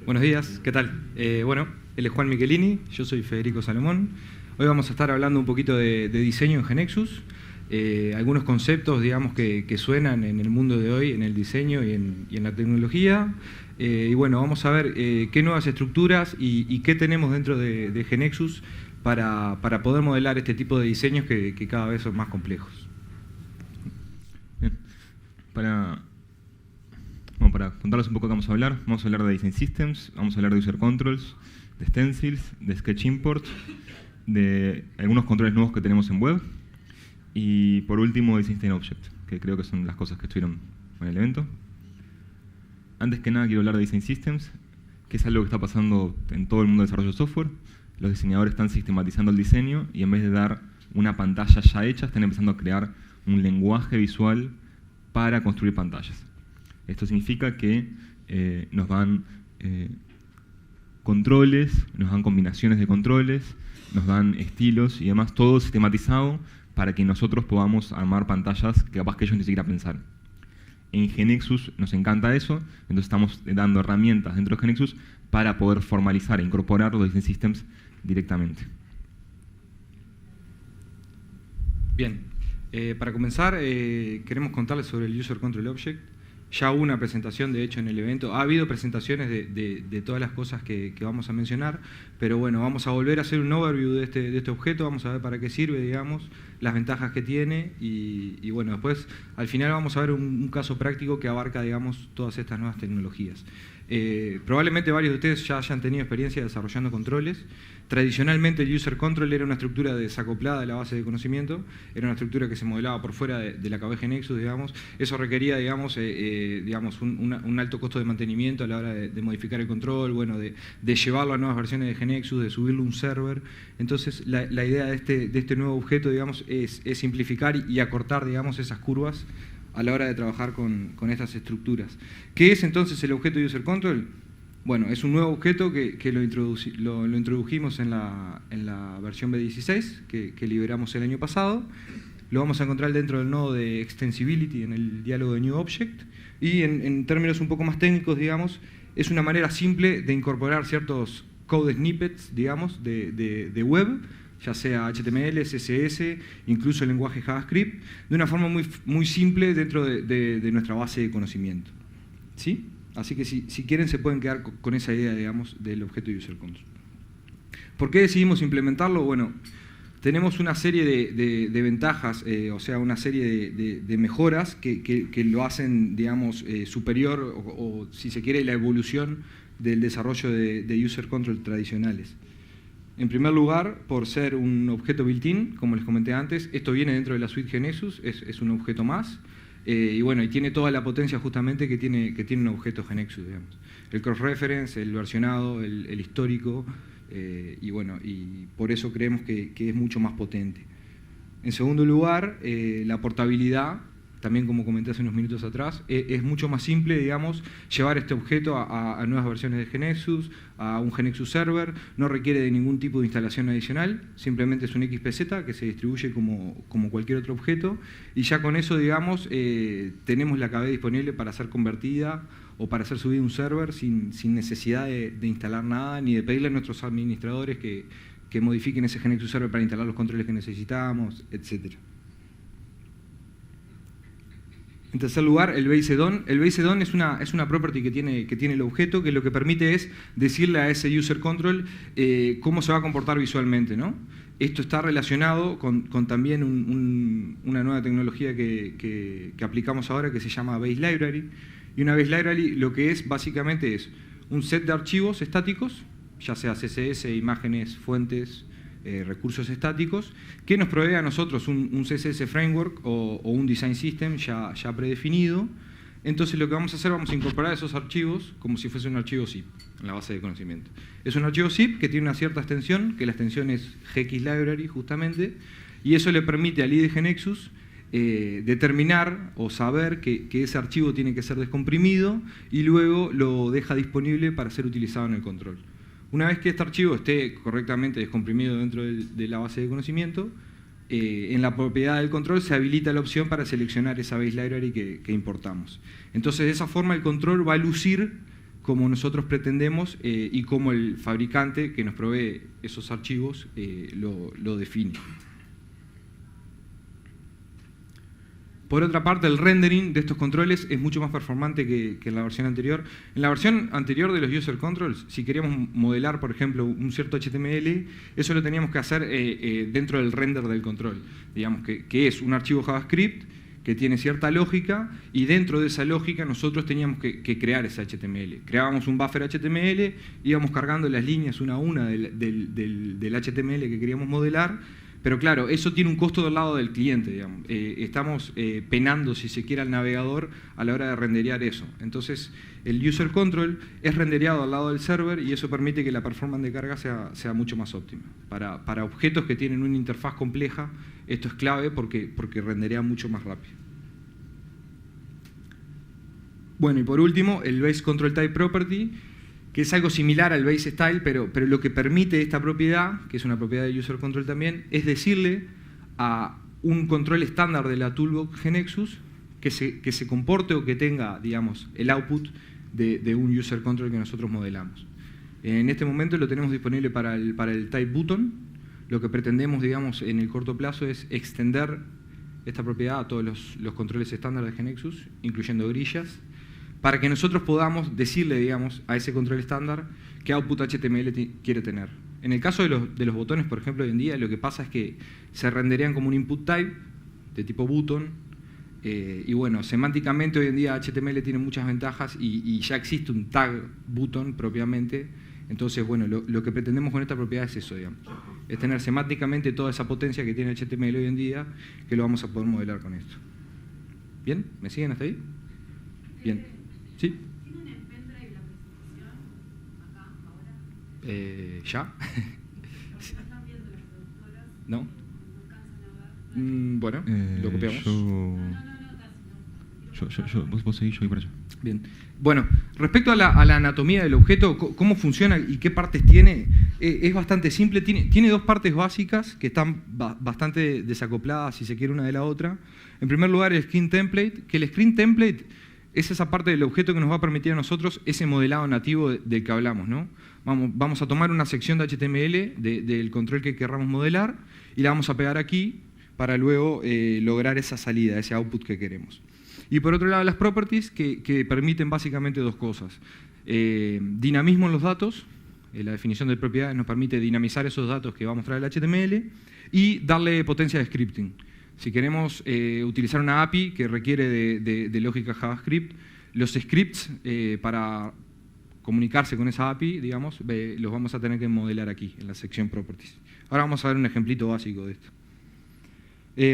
Buenos días, ¿qué tal? Bueno, él es Juan Michelini, yo soy Federico Salomón. Hoy vamos a estar hablando un poquito de diseño en GeneXus, algunos conceptos, digamos, que suenan en el mundo de hoy, en el diseño y en la tecnología. Y bueno, vamos a ver qué nuevas estructuras y qué tenemos dentro de GeneXus para poder modelar este tipo de diseños que cada vez son más complejos. Bien. Para contarles un poco de qué vamos a hablar de Design Systems, vamos a hablar de User Controls, de Stencils, de Sketch Import, de algunos controles nuevos que tenemos en web y por último Design System Object, que creo que son las cosas que estuvieron en el evento. Antes que nada quiero hablar de Design Systems, que es algo que está pasando en todo el mundo de desarrollo de software. Los diseñadores están sistematizando el diseño y en vez de dar una pantalla ya hecha, están empezando a crear un lenguaje visual para construir pantallas. Esto significa que nos dan controles, nos dan combinaciones de controles, nos dan estilos y demás, todo sistematizado para que nosotros podamos armar pantallas que capaz que ellos ni siquiera pensaron. En GeneXus nos encanta eso, entonces estamos dando herramientas dentro de GeneXus para poder formalizar e incorporar los Design Systems directamente. Bien, para comenzar queremos contarles sobre el User Control Object. Ya hubo una presentación, de hecho, en el evento. Ha habido presentaciones de todas las cosas que vamos a mencionar, pero bueno, vamos a volver a hacer un overview de este objeto, vamos a ver para qué sirve, digamos, las ventajas que tiene y bueno, después al final vamos a ver un caso práctico que abarca, digamos, todas estas nuevas tecnologías. Probablemente varios de ustedes ya hayan tenido experiencia desarrollando controles. Tradicionalmente el User Control era una estructura desacoplada de la base de conocimiento, era una estructura que se modelaba por fuera de la cabeza GeneXus, digamos. Eso requería, digamos, un alto costo de mantenimiento a la hora de modificar el control, bueno, de llevarlo a nuevas versiones de GeneXus, de subirlo a un server. Entonces la idea de este nuevo objeto, digamos, es simplificar y acortar, digamos, esas curvas a la hora de trabajar con estas estructuras. ¿Qué es entonces el objeto User Control? Bueno, es un nuevo objeto que lo introdujimos en la versión B16 que liberamos el año pasado. Lo vamos a encontrar dentro del nodo de Extensibility en el diálogo de New Object. Y en términos un poco más técnicos, digamos, es una manera simple de incorporar ciertos code snippets, digamos, de web, ya sea HTML, CSS, incluso el lenguaje JavaScript, de una forma muy simple dentro de nuestra base de conocimiento. ¿Sí? Así que si quieren se pueden quedar con esa idea, digamos, del objeto User Control. ¿Por qué decidimos implementarlo? Bueno, tenemos una serie de ventajas, o sea, una serie de mejoras que lo hacen, digamos, superior o, si se quiere, la evolución del desarrollo de User Control tradicionales. En primer lugar, por ser un objeto built-in, como les comenté antes, esto viene dentro de la suite GeneXus, es un objeto más, y bueno, y tiene toda la potencia justamente que tiene un objeto GeneXus, digamos. El cross-reference, el versionado, el histórico, y bueno, y por eso creemos que es mucho más potente. En segundo lugar, la portabilidad, también como comenté hace unos minutos atrás, es mucho más simple, digamos, llevar este objeto a nuevas versiones de GeneXus, a un GeneXus Server, no requiere de ningún tipo de instalación adicional, simplemente es un XPZ que se distribuye como cualquier otro objeto, y ya con eso, digamos, tenemos la KB disponible para ser convertida o para hacer subida a un server sin necesidad de instalar nada, ni de pedirle a nuestros administradores que modifiquen ese GeneXus Server para instalar los controles que necesitamos, etc. En tercer lugar, el base DOM. El base DOM es una property que tiene el objeto, que lo que permite es decirle a ese user control cómo se va a comportar visualmente, ¿no? Esto está relacionado con también una nueva tecnología que aplicamos ahora que se llama Base Library. Y una Base Library lo que es básicamente es un set de archivos estáticos, ya sea CSS, imágenes, fuentes, recursos estáticos, que nos provee a nosotros un CSS Framework o un Design System ya predefinido. Entonces lo que vamos a hacer, vamos a incorporar esos archivos como si fuese un archivo zip en la base de conocimiento. Es un archivo zip que tiene una cierta extensión, que la extensión es GXLibrary justamente, y eso le permite al IDE GeneXus determinar o saber que ese archivo tiene que ser descomprimido y luego lo deja disponible para ser utilizado en el control. Una vez que este archivo esté correctamente descomprimido dentro de la base de conocimiento, en la propiedad del control se habilita la opción para seleccionar esa base library que importamos. Entonces, de esa forma, el control va a lucir como nosotros pretendemos y como el fabricante que nos provee esos archivos lo define. Por otra parte, el rendering de estos controles es mucho más performante que en la versión anterior. En la versión anterior de los user controls, si queríamos modelar, por ejemplo, un cierto HTML, eso lo teníamos que hacer dentro del render del control. Digamos que es un archivo JavaScript que tiene cierta lógica y dentro de esa lógica nosotros teníamos que crear ese HTML. Creábamos un buffer HTML, íbamos cargando las líneas una a una del HTML que queríamos modelar. Pero claro, eso tiene un costo del lado del cliente, digamos. Estamos penando, si se quiere, al navegador a la hora de renderear eso. Entonces, el user control es rendereado al lado del server y eso permite que la performance de carga sea mucho más óptima. Para objetos que tienen una interfaz compleja, esto es clave porque renderea mucho más rápido. Bueno, y por último, el Base Control Type Property, que es algo similar al Base Style, pero lo que permite esta propiedad, que es una propiedad de User Control también, es decirle a un control estándar de la Toolbox GNexus que se comporte o que tenga, digamos, el output de un User Control que nosotros modelamos. En este momento lo tenemos disponible para el Type Button. Lo que pretendemos, digamos, en el corto plazo es extender esta propiedad a todos los controles estándar de GNexus, incluyendo grillas, para que nosotros podamos decirle, digamos, a ese control estándar qué output HTML quiere tener. En el caso de los botones, por ejemplo, hoy en día lo que pasa es que se renderían como un input type de tipo button y bueno, semánticamente hoy en día HTML tiene muchas ventajas y ya existe un tag button propiamente. Entonces, bueno, lo que pretendemos con esta propiedad es eso, digamos. Es tener semánticamente toda esa potencia que tiene HTML hoy en día, que lo vamos a poder modelar con esto. ¿Bien? ¿Me siguen hasta ahí? Bien. ¿Sí? ¿Tiene un pendrive la presentación acá, ahora? ¿Ya? Porque no están viendo las productoras. ¿No? No alcanzan a ver. Bueno, lo copiamos. Vos seguís, yo voy para allá. Bien. Bueno, respecto a la anatomía del objeto, cómo funciona y qué partes tiene, es bastante simple. Tiene dos partes básicas que están bastante desacopladas, si se quiere, una de la otra. En primer lugar, el screen template, que el screen template es esa parte del objeto que nos va a permitir a nosotros ese modelado nativo del que hablamos, ¿no? Vamos a tomar una sección de HTML del control que querramos modelar y la vamos a pegar aquí para luego lograr esa salida, ese output que queremos. Y por otro lado, las properties que permiten básicamente dos cosas. Dinamismo en los datos, la definición de propiedades nos permite dinamizar esos datos que va a mostrar el HTML y darle potencia de scripting. Si queremos utilizar una API que requiere de lógica JavaScript, los scripts para comunicarse con esa API, digamos, los vamos a tener que modelar aquí, en la sección Properties. Ahora vamos a ver un ejemplito básico de esto.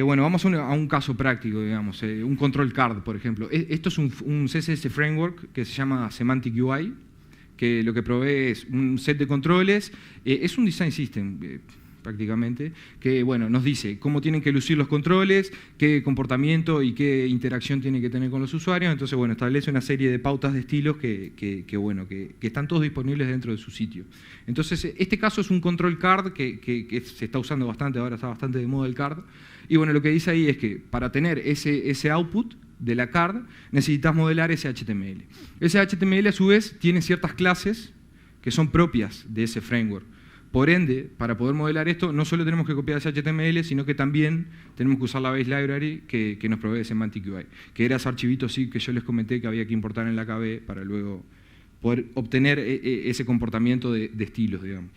Bueno, vamos a un caso práctico, digamos, un control card, por ejemplo. Esto es un CSS framework que se llama Semantic UI, que lo que provee es un set de controles, es un design system, prácticamente, que bueno, nos dice cómo tienen que lucir los controles, qué comportamiento y qué interacción tienen que tener con los usuarios. Entonces, bueno, establece una serie de pautas de estilos que están todos disponibles dentro de su sitio. Entonces, este caso es un control card que se está usando bastante, ahora está bastante de moda el card. Y bueno, lo que dice ahí es que para tener ese output de la card necesitas modelar ese HTML. Ese HTML, a su vez, tiene ciertas clases que son propias de ese framework. Por ende, para poder modelar esto, no solo tenemos que copiar ese HTML, sino que también tenemos que usar la Base Library que nos provee Semantic UI, que era ese archivito sí que yo les comenté que había que importar en la KB para luego poder obtener ese comportamiento de estilos, digamos.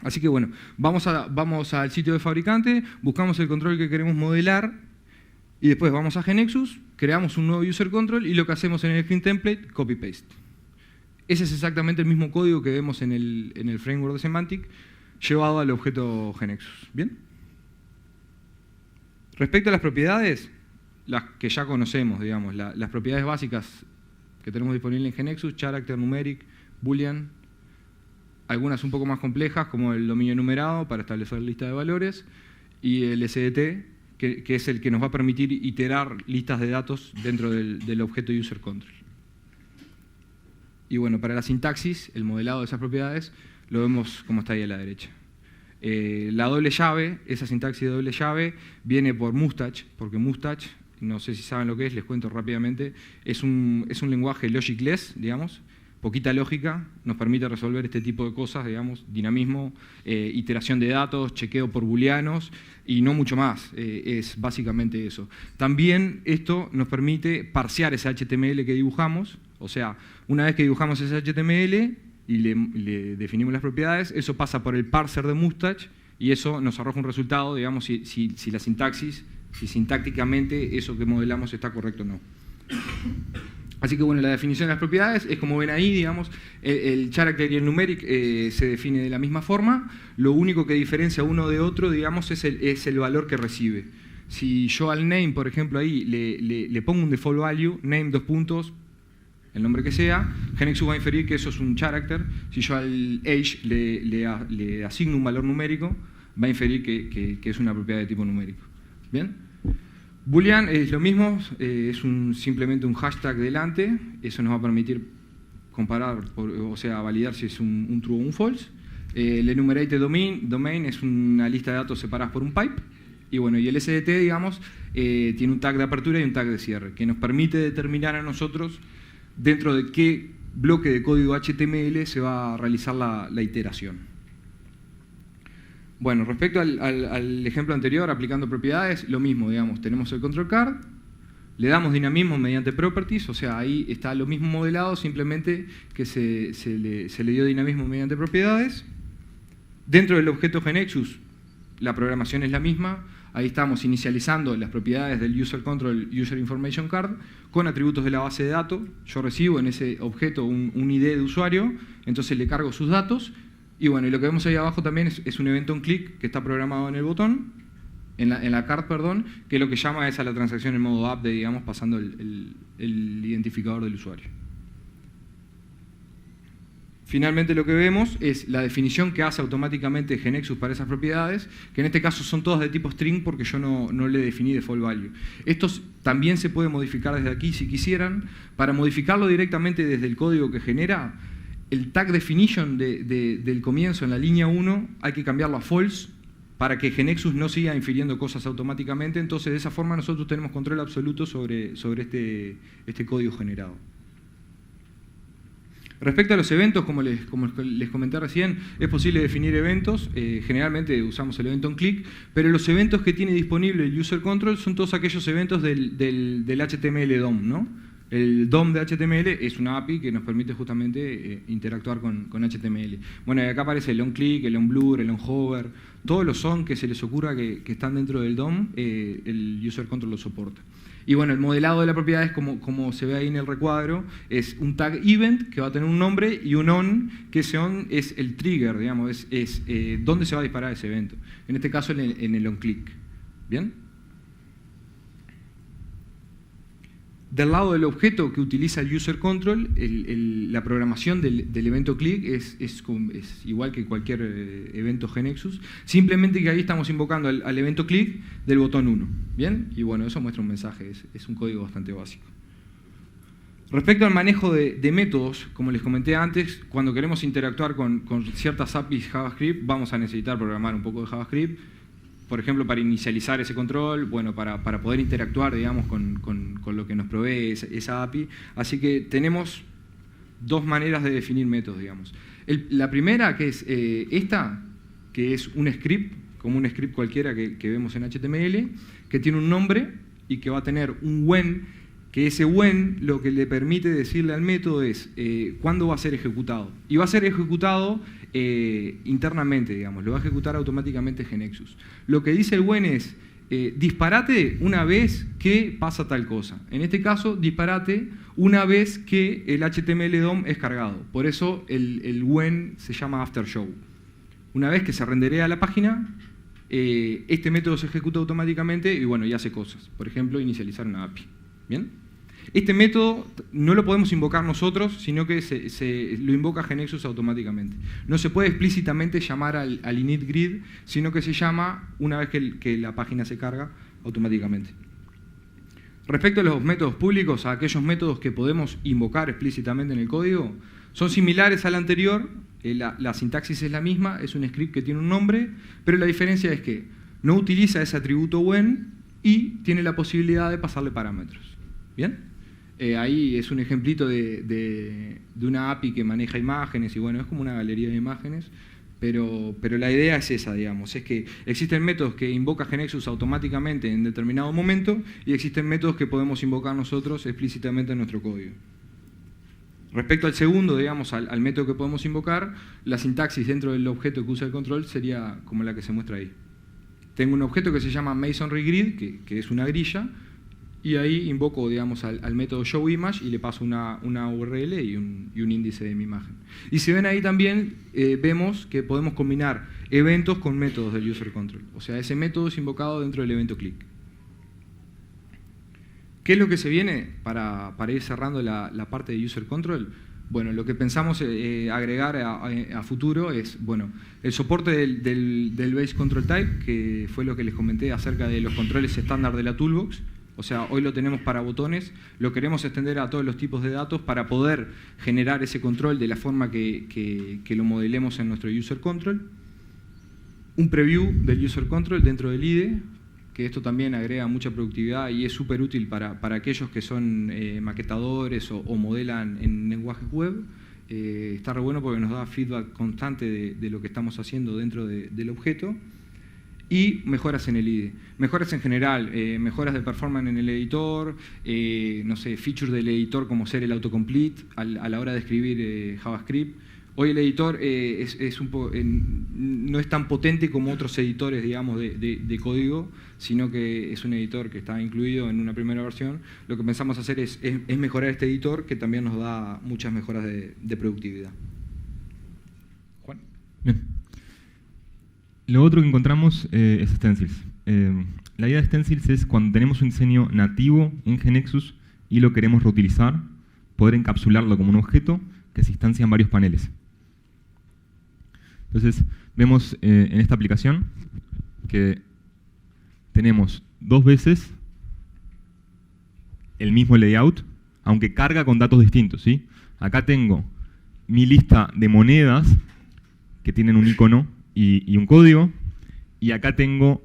Así que bueno, vamos al sitio de fabricante, buscamos el control que queremos modelar y después vamos a GNexus, creamos un nuevo user control y lo que hacemos en el screen template, copy-paste. Ese es exactamente el mismo código que vemos en el framework de Semantic llevado al objeto GNexus. ¿Bien? Respecto a las propiedades, las que ya conocemos, digamos, las propiedades básicas que tenemos disponibles en GNexus, character, numeric, boolean, algunas un poco más complejas como el dominio enumerado para establecer lista de valores y el SDT, que es el que nos va a permitir iterar listas de datos dentro del objeto user control. Y bueno, para la sintaxis, el modelado de esas propiedades, lo vemos como está ahí a la derecha. La doble llave, esa sintaxis de doble llave, viene por Mustache, porque Mustache, no sé si saben lo que es, les cuento rápidamente, es un lenguaje logicless, digamos, poquita lógica, nos permite resolver este tipo de cosas, digamos, dinamismo, iteración de datos, chequeo por booleanos y no mucho más, es básicamente eso. También esto nos permite parsear ese HTML que dibujamos, o sea, una vez que dibujamos ese HTML y le definimos las propiedades, eso pasa por el parser de Mustache y eso nos arroja un resultado, digamos, si la sintaxis, si sintácticamente eso que modelamos está correcto o no. Así que bueno, la definición de las propiedades es como ven ahí, digamos, el character y el numeric se define de la misma forma, lo único que diferencia uno de otro, digamos, es el valor que recibe. Si yo al name, por ejemplo, ahí le pongo un default value, name : el nombre que sea, GeneXus va a inferir que eso es un character. Si yo al age le asigno un valor numérico, va a inferir que es una propiedad de tipo numérico. ¿Bien? Boolean es lo mismo, es simplemente un hashtag delante, eso nos va a permitir comparar, o sea, validar si es un true o un false. El enumerated domain es una lista de datos separadas por un pipe. Y bueno, y el SDT, digamos, tiene un tag de apertura y un tag de cierre, que nos permite determinar a nosotros dentro de qué bloque de código HTML se va a realizar la iteración. Bueno, respecto al ejemplo anterior, aplicando propiedades, lo mismo, digamos, tenemos el control card, le damos dinamismo mediante properties, o sea, ahí está lo mismo modelado, simplemente que se le dio dinamismo mediante propiedades. Dentro del objeto GeneXus, la programación es la misma, ahí estamos inicializando las propiedades del user control user information card con atributos de la base de datos. Yo recibo en ese objeto un ID de usuario, entonces le cargo sus datos. Y bueno, y lo que vemos ahí abajo también es un evento on click que está programado en el botón, en la card, perdón, que lo que llama es a la transacción en modo update, digamos, pasando el identificador del usuario. Finalmente lo que vemos es la definición que hace automáticamente GeneXus para esas propiedades, que en este caso son todas de tipo string porque yo no le definí default value. Estos también se puede modificar desde aquí si quisieran. Para modificarlo directamente desde el código que genera, el tag definition del comienzo en la línea 1 hay que cambiarlo a false para que GeneXus no siga infiriendo cosas automáticamente. Entonces, de esa forma nosotros tenemos control absoluto sobre este código generado. Respecto a los eventos, como les comenté recién, es posible definir eventos. Generalmente usamos el evento on click, pero los eventos que tiene disponible el user control son todos aquellos eventos del HTML DOM, ¿no? El DOM de HTML es una API que nos permite justamente interactuar con HTML. Bueno, y acá aparece el onClick, el onBlur, el onHover, todos los on que se les ocurra que están dentro del DOM, el user control lo soporta. Y bueno, el modelado de la propiedad es como se ve ahí en el recuadro, es un tag event que va a tener un nombre y un on, que ese on es el trigger, digamos, es dónde se va a disparar ese evento. En este caso en el onClick. ¿Bien? Del lado del objeto que utiliza el user control, la programación del evento click es igual que cualquier evento GeneXus, simplemente que ahí estamos invocando al evento click del botón 1. ¿Bien? Y bueno, eso muestra un mensaje, es un código bastante básico. Respecto al manejo de métodos, como les comenté antes, cuando queremos interactuar con ciertas APIs JavaScript, vamos a necesitar programar un poco de JavaScript. Por ejemplo, para inicializar ese control, bueno, para poder interactuar, digamos, con lo que nos provee esa API. Así que tenemos dos maneras de definir métodos, digamos. La primera, que es esta, que es un script, como un script cualquiera que vemos en HTML, que tiene un nombre y que va a tener un when, que ese when lo que le permite decirle al método es cuándo va a ser ejecutado. Y va a ser ejecutado internamente, digamos, lo va a ejecutar automáticamente GeneXus. Lo que dice el when es, disparate una vez que pasa tal cosa. En este caso, disparate una vez que el HTML DOM es cargado. Por eso el when se llama aftershow. Una vez que se renderea la página, este método se ejecuta automáticamente y bueno, y hace cosas. Por ejemplo, inicializar una API. ¿Bien? Este método no lo podemos invocar nosotros, sino que lo invoca GeneXus automáticamente. No se puede explícitamente llamar al initGrid, sino que se llama una vez que la página se carga automáticamente. Respecto a los métodos públicos, a aquellos métodos que podemos invocar explícitamente en el código, son similares al anterior, la sintaxis es la misma, es un script que tiene un nombre, pero la diferencia es que no utiliza ese atributo when y tiene la posibilidad de pasarle parámetros. ¿Bien? Ahí es un ejemplito de una API que maneja imágenes y bueno, es como una galería de imágenes, pero la idea es esa, digamos, es que existen métodos que invoca GNexus automáticamente en determinado momento y existen métodos que podemos invocar nosotros explícitamente en nuestro código. Respecto al segundo, digamos, al método que podemos invocar, la sintaxis dentro del objeto que usa el control sería como la que se muestra ahí. Tengo un objeto que se llama MasonryGrid, que es una grilla, y ahí invoco, digamos, al método showImage y le paso una URL y un índice de mi imagen. Y si ven ahí también, vemos que podemos combinar eventos con métodos del user control. O sea, ese método es invocado dentro del evento click. ¿Qué es lo que se viene para ir cerrando la parte de user control? Bueno, lo que pensamos agregar a futuro es, bueno, el soporte del base control type, que fue lo que les comenté acerca de los controles estándar de la toolbox. O sea, hoy lo tenemos para botones, lo queremos extender a todos los tipos de datos para poder generar ese control de la forma que lo modelemos en nuestro user control. Un preview del user control dentro del IDE, que esto también agrega mucha productividad y es súper útil para aquellos que son maquetadores o modelan en lenguajes web. Está re bueno porque nos da feedback constante de lo que estamos haciendo dentro del objeto. Y mejoras en el IDE. Mejoras en general, mejoras de performance en el editor, no sé, features del editor como ser el autocomplete a la hora de escribir JavaScript. Hoy el editor no es tan potente como otros editores, digamos, de código, sino que es un editor que está incluido en una primera versión. Lo que pensamos hacer es mejorar este editor, que también nos da muchas mejoras de productividad. Juan. Bien. Lo otro que encontramos es Stencils. La idea de Stencils es cuando tenemos un diseño nativo en GNexus y lo queremos reutilizar, poder encapsularlo como un objeto que se instancia en varios paneles. Entonces, vemos en esta aplicación que tenemos dos veces el mismo layout, aunque carga con datos distintos, ¿sí? Acá tengo mi lista de monedas que tienen un icono y un código, y acá tengo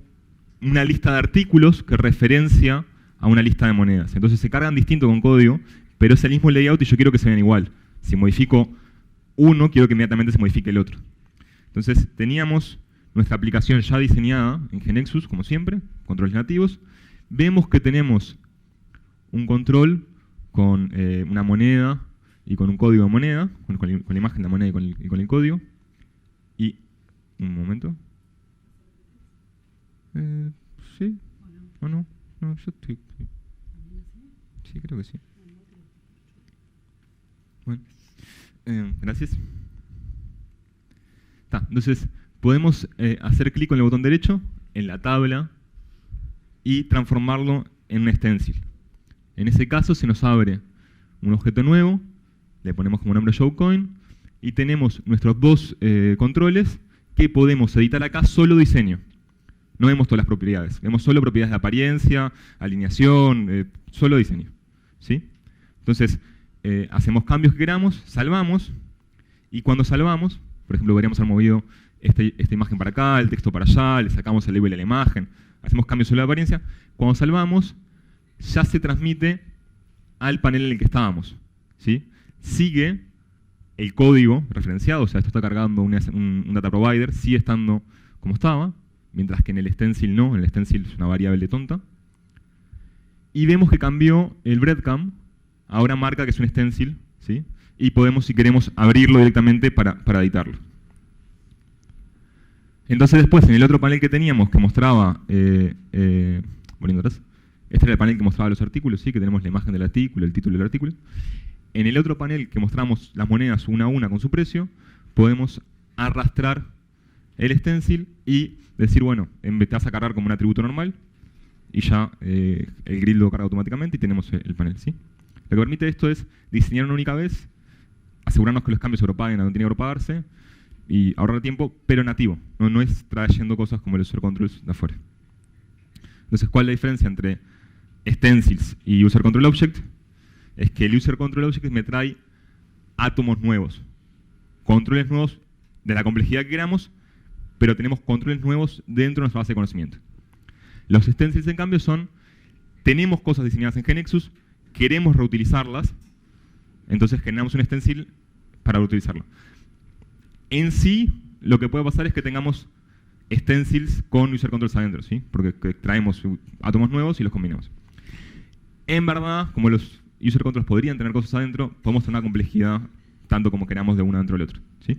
una lista de artículos que referencia a una lista de monedas. Entonces se cargan distinto con código, pero es el mismo layout y yo quiero que se vean igual. Si modifico uno, quiero que inmediatamente se modifique el otro. Entonces teníamos nuestra aplicación ya diseñada en GNexus, como siempre, controles nativos. Vemos que tenemos un control con una moneda y con un código de moneda, con la imagen de la moneda y con el código. Y un momento. ¿Sí? ¿O no? No, yo estoy... Sí, creo que sí. Bueno, gracias. Entonces, podemos hacer clic con el botón derecho en la tabla y transformarlo en un stencil. En ese caso se nos abre un objeto nuevo, le ponemos como nombre showCoin y tenemos nuestros dos controles que podemos editar acá solo diseño. No vemos todas las propiedades, vemos solo propiedades de apariencia, alineación, solo diseño. ¿Sí? Entonces, hacemos cambios que queramos, salvamos, y cuando salvamos, por ejemplo, deberíamos haber movido esta imagen para acá, el texto para allá, le sacamos el label a la imagen, hacemos cambios solo de apariencia. Cuando salvamos, ya se transmite al panel en el que estábamos. ¿Sí? Sigue el código referenciado, o sea, esto está cargando un data provider, sigue estando como estaba, mientras que en el stencil no, en el stencil es una variable tonta. Y vemos que cambió el breadcrumb, ahora marca que es un stencil, ¿sí? Y podemos, si queremos, abrirlo directamente para editarlo. Entonces después, en el otro panel que teníamos, que mostraba, volviendo atrás, este era el panel que mostraba los artículos, ¿sí? Que tenemos la imagen del artículo, el título del artículo. En el otro panel que mostramos las monedas una a una con su precio, podemos arrastrar el stencil y decir, bueno, te vas a cargar como un atributo normal y ya el grid lo carga automáticamente y tenemos el panel, ¿sí? Lo que permite esto es diseñar una única vez, asegurarnos que los cambios se propaguen a donde tiene que propagarse y ahorrar tiempo, pero nativo. No es trayendo cosas como el user controls de afuera. Entonces, ¿cuál es la diferencia entre stencils y user control object? Es que el user control object me trae átomos nuevos, controles nuevos de la complejidad que queramos, pero tenemos controles nuevos dentro de nuestra base de conocimiento. Los stencils, en cambio, tenemos cosas diseñadas en GNexus queremos reutilizarlas, entonces generamos un stencil para reutilizarlo. En sí, lo que puede pasar es que tengamos stencils con user controls adentro, ¿sí? Porque traemos átomos nuevos y los combinamos. En verdad, como los user controls podrían tener cosas adentro, podemos tener una complejidad tanto como queramos de uno dentro del otro, ¿sí?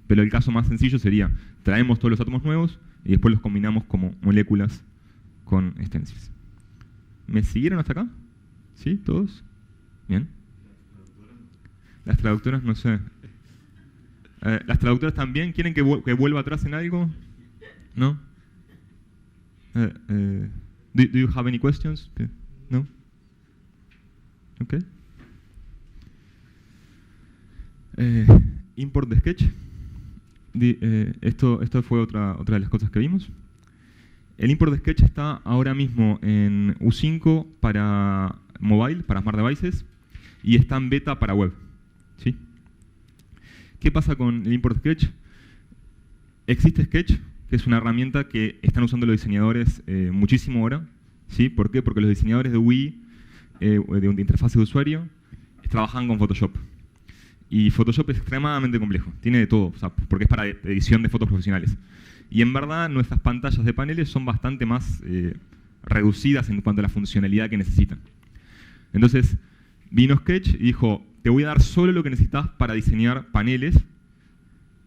Pero el caso más sencillo sería, traemos todos los átomos nuevos y después los combinamos como moléculas con stencils. ¿Me siguieron hasta acá? ¿Sí? ¿Todos? ¿Bien? Las traductoras, no sé. ¿Las traductoras también quieren que vuelva atrás en algo? ¿No? Do you have any questions? ¿No? Ok. Import de Sketch. Esto fue otra de las cosas que vimos. El import de Sketch está ahora mismo en U5 para mobile, para smart devices, y está en beta para web, ¿sí? ¿Qué pasa con el import de Sketch? Existe Sketch, que es una herramienta que están usando los diseñadores muchísimo ahora, ¿sí? ¿Por qué? Porque los diseñadores de UI, de interfaz de usuario, trabajan con Photoshop. Y Photoshop es extremadamente complejo, tiene de todo, o sea, porque es para edición de fotos profesionales. Y en verdad nuestras pantallas de paneles son bastante más reducidas en cuanto a la funcionalidad que necesitan. Entonces vino Sketch y dijo, te voy a dar solo lo que necesitas para diseñar paneles,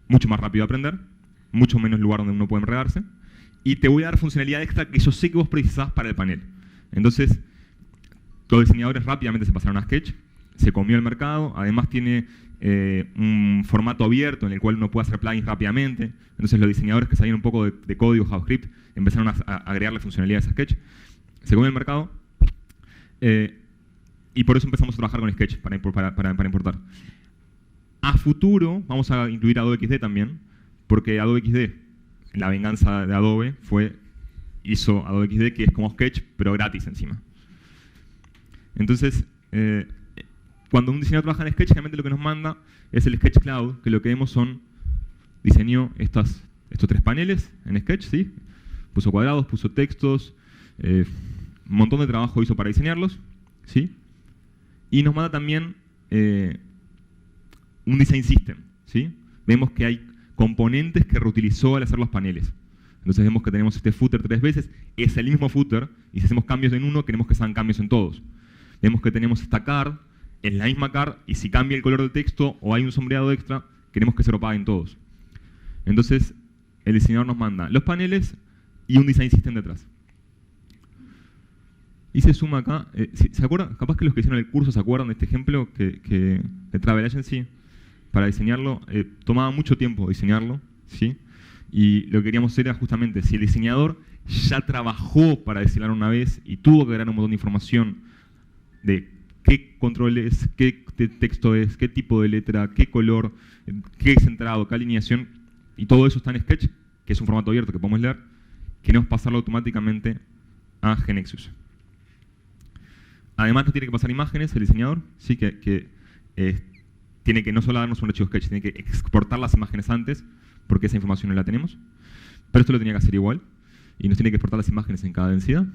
mucho más rápido de aprender, mucho menos lugar donde uno puede enredarse, y te voy a dar funcionalidad extra que yo sé que vos precisás para el panel. Entonces los diseñadores rápidamente se pasaron a Sketch, se comió el mercado, además tiene un formato abierto en el cual uno puede hacer plugins rápidamente. Entonces los diseñadores que sabían un poco de código JavaScript empezaron a agregarle funcionalidades a Sketch. Se comió el mercado y por eso empezamos a trabajar con Sketch para importar. A futuro vamos a incluir Adobe XD también, porque Adobe XD, la venganza de Adobe, hizo Adobe XD, que es como Sketch, pero gratis encima. Entonces, cuando un diseñador trabaja en Sketch, generalmente lo que nos manda es el Sketch Cloud, que lo que vemos diseñó estos 3 paneles en Sketch, ¿sí? Puso cuadrados, puso textos, un montón de trabajo hizo para diseñarlos, ¿sí? Y nos manda también un design system, ¿sí? Vemos que hay componentes que reutilizó al hacer los paneles. Entonces vemos que tenemos este footer 3 veces, es el mismo footer, y si hacemos cambios en uno, queremos que sean cambios en todos. Vemos que tenemos esta card, es la misma card, y si cambia el color del texto o hay un sombreado extra, queremos que se lo paguen todos. Entonces, el diseñador nos manda los paneles y un design system detrás. Y se suma acá, ¿se acuerdan? Capaz que los que hicieron el curso se acuerdan de este ejemplo que Travel Agency, para diseñarlo, tomaba mucho tiempo diseñarlo, ¿sí? Y lo que queríamos hacer era justamente, si el diseñador ya trabajó para diseñar una vez y tuvo que agregar un montón de información de qué control es, qué texto es, qué tipo de letra, qué color, qué centrado, qué alineación, y todo eso está en Sketch, que es un formato abierto que podemos leer, queremos pasarlo automáticamente a GeneXus. Además, no tiene que pasar imágenes el diseñador, sí que tiene que no solo darnos un archivo Sketch, tiene que exportar las imágenes antes, porque esa información no la tenemos, pero esto lo tenía que hacer igual, y nos tiene que exportar las imágenes en cada densidad,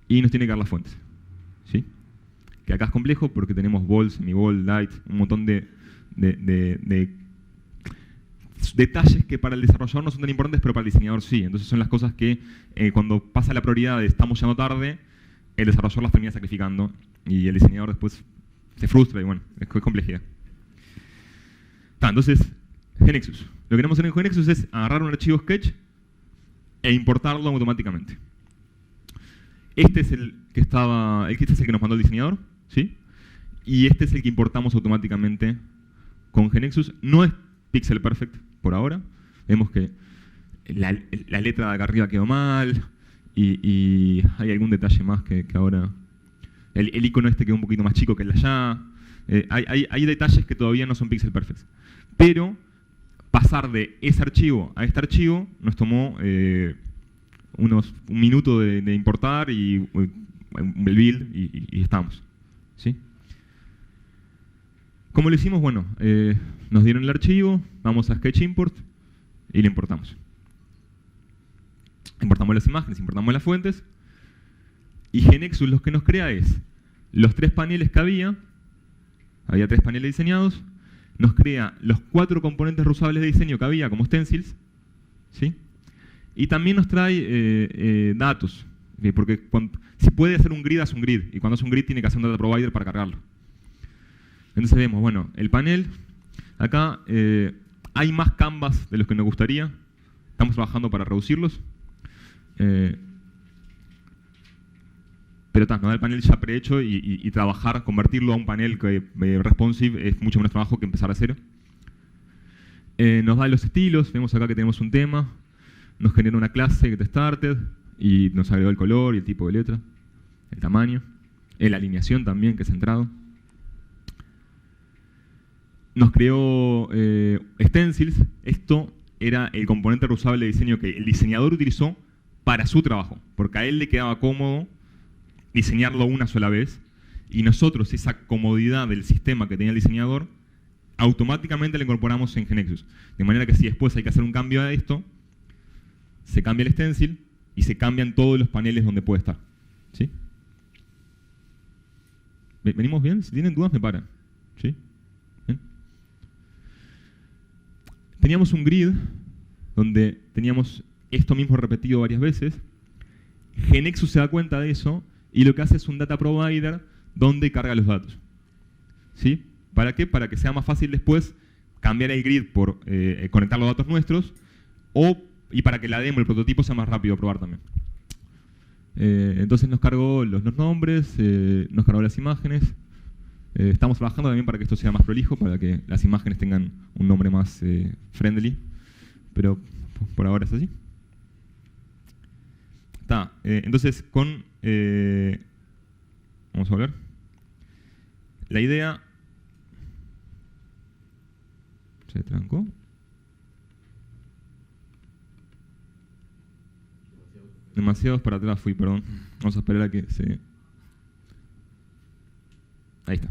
y nos tiene que dar las fuentes, ¿sí? Que acá es complejo porque tenemos ball, semiball, light, un montón de detalles que para el desarrollador no son tan importantes, pero para el diseñador sí. Entonces son las cosas que cuando pasa la prioridad de estamos llegando tarde, el desarrollador las termina sacrificando y el diseñador después se frustra y bueno, es complejidad. Entonces, GeneXus. Lo que queremos hacer en GeneXus es agarrar un archivo Sketch e importarlo automáticamente. Este es el que nos mandó el diseñador, ¿sí? Y este es el que importamos automáticamente con GeneXus. No es pixel perfect por ahora. Vemos que la letra de acá arriba quedó mal y hay algún detalle más que ahora... El icono este quedó un poquito más chico que el de allá. Hay detalles que todavía no son pixel perfect. Pero pasar de ese archivo a este archivo nos tomó un minuto de importar y el build y estamos, ¿sí? ¿Cómo lo hicimos? Bueno, nos dieron el archivo, vamos a Sketch Import y lo importamos. Importamos las imágenes, importamos las fuentes y GeneXus lo que nos crea es los 3 paneles que había 3 paneles diseñados, nos crea los 4 componentes reusables de diseño que había como stencils, ¿sí? Y también nos trae datos, porque si puede hacer un grid, hace un grid, y cuando hace un grid tiene que hacer un data provider para cargarlo. Entonces vemos, bueno, el panel, acá hay más canvas de los que nos gustaría, estamos trabajando para reducirlos, pero nos da el panel ya prehecho y trabajar, convertirlo a un panel que, responsive es mucho menos trabajo que empezar a cero. Nos da los estilos, vemos acá que tenemos un tema, nos genera una clase get started y nos agregó el color y el tipo de letra, el tamaño, la alineación también, que es centrado. Nos creó stencils. Esto era el componente reusable de diseño que el diseñador utilizó para su trabajo, porque a él le quedaba cómodo diseñarlo una sola vez, y nosotros esa comodidad del sistema que tenía el diseñador automáticamente la incorporamos en GeneXus. De manera que si después hay que hacer un cambio a esto, se cambia el stencil y se cambian todos los paneles donde puede estar. ¿Sí? ¿Venimos bien? Si tienen dudas me paran. ¿Sí? ¿Bien? Teníamos un grid donde teníamos esto mismo repetido varias veces. GeneXus se da cuenta de eso y lo que hace es un data provider donde carga los datos. ¿Sí? ¿Para qué? Para que sea más fácil después cambiar el grid por conectar los datos nuestros y para que la demo, el prototipo, sea más rápido a probar también. Entonces nos cargó los nombres, nos cargó las imágenes. Estamos trabajando también para que esto sea más prolijo, para que las imágenes tengan un nombre más friendly, pero por ahora es así. Entonces vamos a volver. La idea... Se trancó. Demasiados para atrás fui, perdón. Vamos a esperar a que se... Ahí está.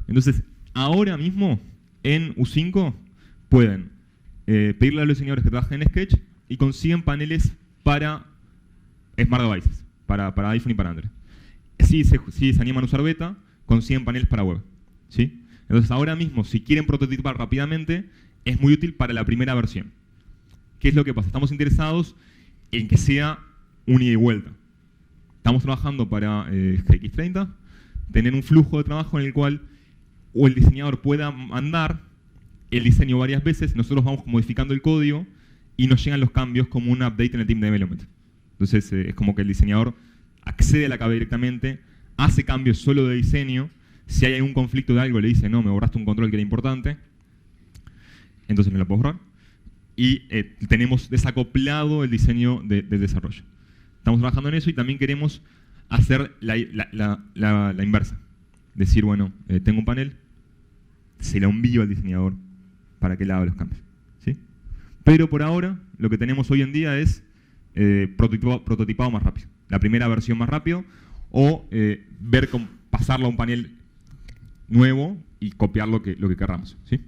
Entonces, ahora mismo, en U5, pueden pedirle a los diseñadores que trabajen en Sketch y consiguen paneles para Smart Devices, para iPhone y para Android. Si se animan a usar beta, consiguen paneles para web. ¿Sí? Entonces, ahora mismo, si quieren prototipar rápidamente, es muy útil para la primera versión. ¿Qué es lo que pasa? Estamos interesados en que sea un ida y vuelta. Estamos trabajando para GX30, tener un flujo de trabajo en el cual o el diseñador pueda mandar el diseño varias veces, nosotros vamos modificando el código y nos llegan los cambios como un update en el team de development. Entonces, es como que el diseñador accede a la KB directamente, hace cambios solo de diseño. Si hay algún conflicto de algo, le dice, no, me borraste un control que era importante, entonces no lo puedo borrar. Y tenemos desacoplado el diseño del desarrollo. Estamos trabajando en eso y también queremos hacer la inversa. Decir, bueno, tengo un panel, se lo envío al diseñador para que le haga los cambios. ¿Sí? Pero por ahora, lo que tenemos hoy en día es prototipado más rápido. La primera versión más rápido, o ver cómo pasarlo a un panel nuevo y copiar lo que querramos. ¿Sí?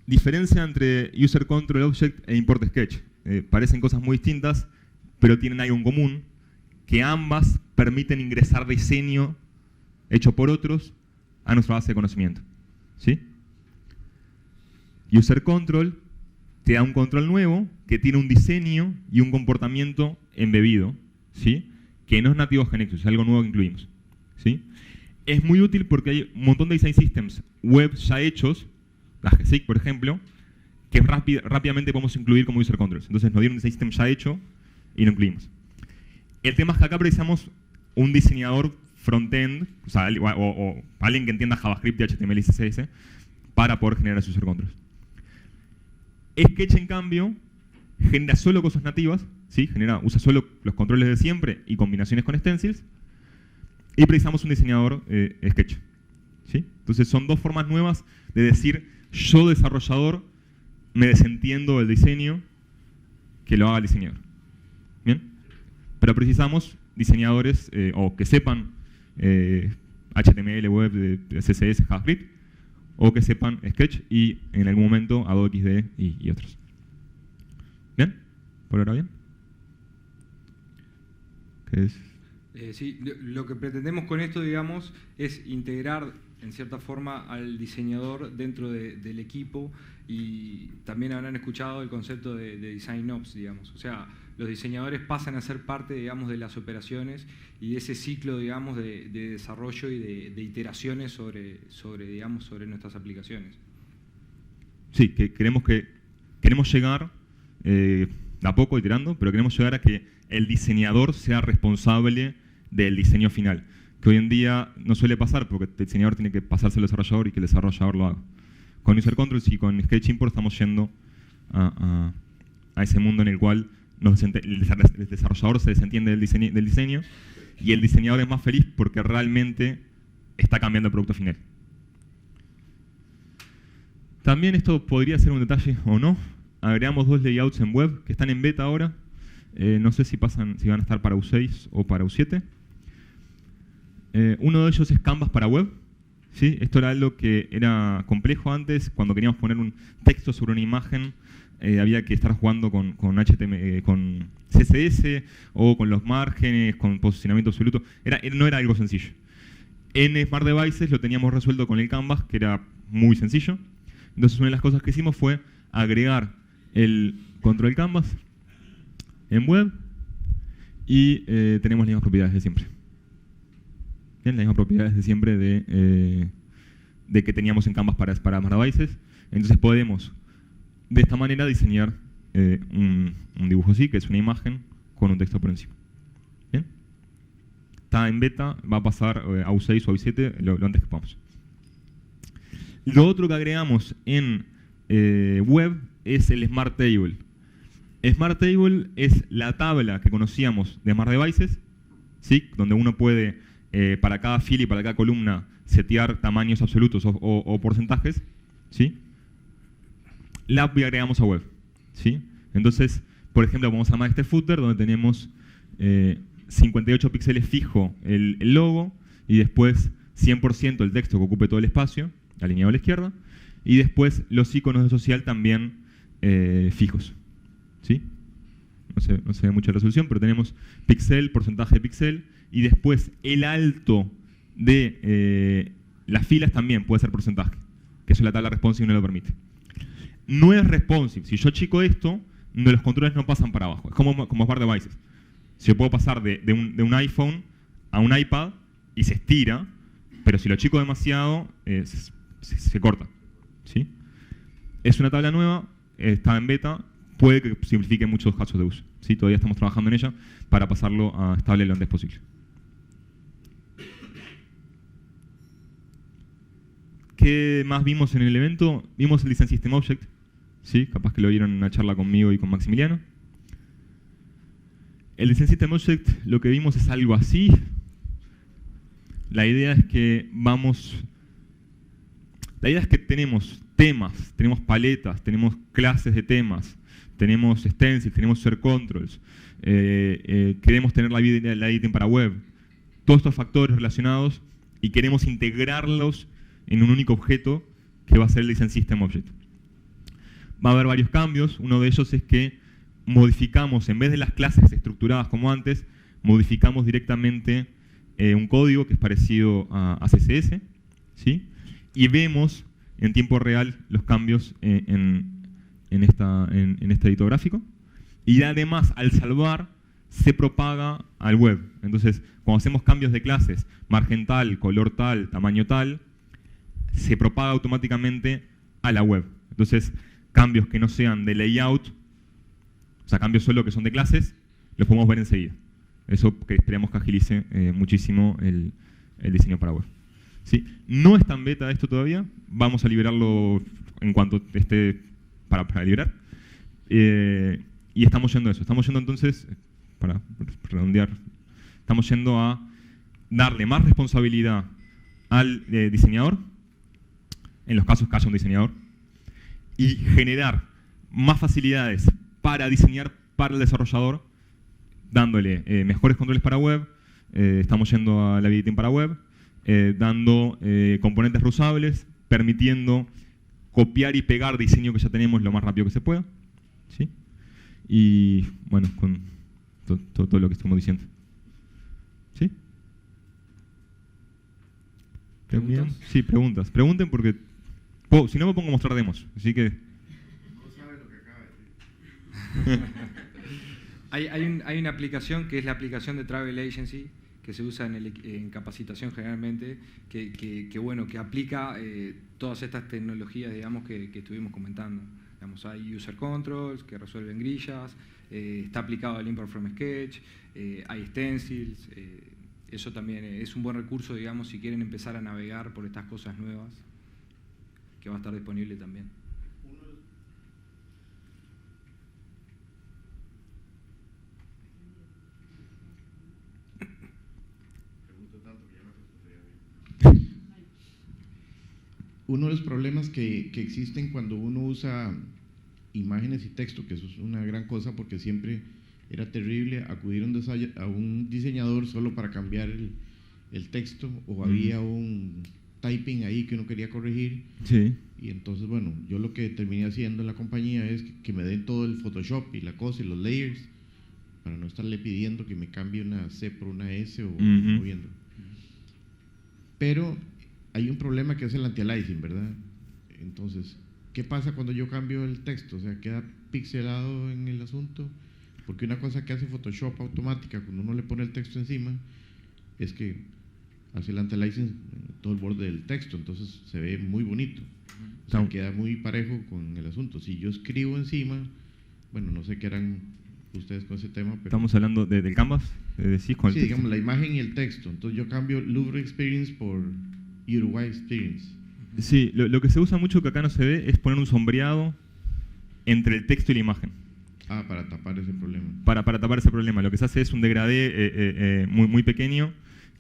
Diferencia entre User Control Object e Import Sketch. Parecen cosas muy distintas, pero tienen algo en común, que ambas permiten ingresar diseño hecho por otros a nuestra base de conocimiento. ¿Sí? User Control te da un control nuevo que tiene un diseño y un comportamiento embebido, ¿sí? Que no es nativo de GeneXus, es algo nuevo que incluimos. ¿Sí? Es muy útil porque hay un montón de design systems web ya hechos, la GSIC, por ejemplo, que rápidamente podemos incluir como user controls. Entonces nos dieron un design system ya hecho y lo incluimos. El tema es que acá precisamos un diseñador frontend, o sea, o alguien que entienda JavaScript, HTML y CSS, para poder generar esos user controls. Sketch, en cambio, genera solo cosas nativas, ¿sí? Usa solo los controles de siempre y combinaciones con stencils, y precisamos un diseñador Sketch. ¿Sí? Entonces son dos formas nuevas de decir, yo desarrollador me desentiendo del diseño, que lo haga el diseñador. ¿Bien? Pero precisamos diseñadores o que sepan HTML, web, CSS, JavaScript, o que sepan Sketch y en algún momento Adobe XD y otros. ¿Bien? ¿Por ahora bien? ¿Qué es? Sí, lo que pretendemos con esto, digamos, es integrar en cierta forma al diseñador dentro del equipo, y también habrán escuchado el concepto de Design Ops, digamos. O sea, los diseñadores pasan a ser parte, digamos, de las operaciones y de ese ciclo, digamos, de desarrollo y de iteraciones sobre nuestras aplicaciones. Sí, queremos llegar, de a poco iterando, pero queremos llegar a que el diseñador sea responsable del diseño final, que hoy en día no suele pasar porque el diseñador tiene que pasarse al desarrollador y que el desarrollador lo haga. Con User Controls y con Sketch Import estamos yendo a ese mundo en el cual el desarrollador se desentiende del diseño y el diseñador es más feliz porque realmente está cambiando el producto final. También esto podría ser un detalle o no. Agregamos 2 layouts en web que están en beta ahora. No sé si van a estar para U6 o para U7. Uno de ellos es Canvas para web. ¿Sí? Esto era algo que era complejo antes. Cuando queríamos poner un texto sobre una imagen, había que estar jugando con CSS o con los márgenes, con posicionamiento absoluto. No era algo sencillo. En Smart Devices lo teníamos resuelto con el Canvas, que era muy sencillo. Entonces una de las cosas que hicimos fue agregar el control Canvas en web y tenemos las mismas propiedades de siempre. Bien, las mismas propiedades de siempre de que teníamos en Canvas para Smart Devices. Entonces podemos de esta manera diseñar un dibujo así, que es una imagen con un texto por encima. ¿Bien? Está en beta, va a pasar a U6 o a U7 lo antes que podamos. Lo otro que agregamos en web es el Smart Table. Smart Table es la tabla que conocíamos de Smart Devices, ¿sí? Donde uno puede, para cada fila y para cada columna, setear tamaños absolutos o porcentajes, ¿sí? La agregamos a web, ¿sí? Entonces, por ejemplo, vamos a llamar este footer donde tenemos 58 píxeles fijo el logo y después 100% el texto que ocupe todo el espacio, alineado a la izquierda, y después los iconos de social también fijos, ¿sí? No se ve mucha resolución, pero tenemos píxel, porcentaje de píxel, y después el alto de las filas también puede ser porcentaje, que eso la tabla responsive no lo permite. No es responsive. Si yo achico esto, los controles no pasan para abajo. Es como Smart Devices. Si yo puedo pasar de un iPhone a un iPad y se estira, pero si lo achico demasiado, se corta, ¿sí? Es una tabla nueva, está en beta, puede que simplifique muchos casos de uso, ¿sí? Todavía estamos trabajando en ella para pasarlo a estable lo antes posible. ¿Qué más vimos en el evento? Vimos el Design System Object, ¿sí? Capaz que lo vieron en una charla conmigo y con Maximiliano. El Design System Object, lo que vimos es algo así. La idea es que tenemos temas, tenemos paletas, tenemos clases de temas, tenemos stencils, tenemos user controls, queremos tener la editing para web, todos estos factores relacionados, y queremos integrarlos en un único objeto que va a ser el Design System Object. Va a haber varios cambios. Uno de ellos es que modificamos, en vez de las clases estructuradas como antes, modificamos directamente un código que es parecido a CSS, ¿sí? Y vemos en tiempo real los cambios en este editor gráfico. Y además, al salvar, se propaga al web. Entonces, cuando hacemos cambios de clases, margen tal, color tal, tamaño tal, se propaga automáticamente a la web. Entonces, cambios que no sean de layout, o sea, cambios solo que son de clases, los podemos ver enseguida. Eso que esperamos que agilice muchísimo el diseño para web. ¿Sí? No está en beta esto todavía, vamos a liberarlo en cuanto esté para liberar. Y estamos yendo a eso. Estamos yendo entonces, para redondear, estamos yendo a darle más responsabilidad al diseñador, en los casos que haya un diseñador, y generar más facilidades para diseñar para el desarrollador, dándole mejores controles para web, estamos yendo a la editing para web, dando componentes reusables, permitiendo copiar y pegar diseño que ya tenemos lo más rápido que se pueda, ¿sí? Y bueno, con todo lo que estamos diciendo. ¿Sí? ¿También? ¿Preguntas? Sí, preguntas. Pregunten porque si no me pongo a mostrar demos. Así que... No sabe lo que acaba de decir. Hay una aplicación que es la aplicación de Travel Agency que se usa en capacitación generalmente, que aplica todas estas tecnologías, digamos, que estuvimos comentando. Digamos, hay user controls que resuelven grillas, está aplicado el import from sketch, hay stencils. Eso también es un buen recurso, digamos, si quieren empezar a navegar por estas cosas nuevas, que va a estar disponible también. Uno de los problemas que existen cuando uno usa imágenes y texto, que eso es una gran cosa porque siempre era terrible acudir a un diseñador solo para cambiar el texto, o había un typing ahí que uno quería corregir. Sí. Y entonces, bueno, yo lo que terminé haciendo en la compañía es que me den todo el Photoshop y la cosa y los layers, para no estarle pidiendo que me cambie una C por una S o moviendo. Pero hay un problema que es el anti-aliasing, ¿verdad? Entonces, ¿qué pasa cuando yo cambio el texto? O sea, queda pixelado en el asunto, porque una cosa que hace Photoshop automática cuando uno le pone el texto encima es que hace el anti-aliasing en todo el borde del texto, entonces se ve muy bonito. O sea, queda muy parejo con el asunto. Si yo escribo encima, bueno, no sé qué harán ustedes con ese tema, pero... Estamos hablando del canvas, decís con el sí, texto. digamos, la imagen y el texto. Entonces yo cambio Louvre Experience por Uruguay Experience. Sí, lo que se usa mucho que acá no se ve es poner un sombreado entre el texto y la imagen. Ah, para tapar ese problema. Para tapar ese problema. Lo que se hace es un degradé muy pequeño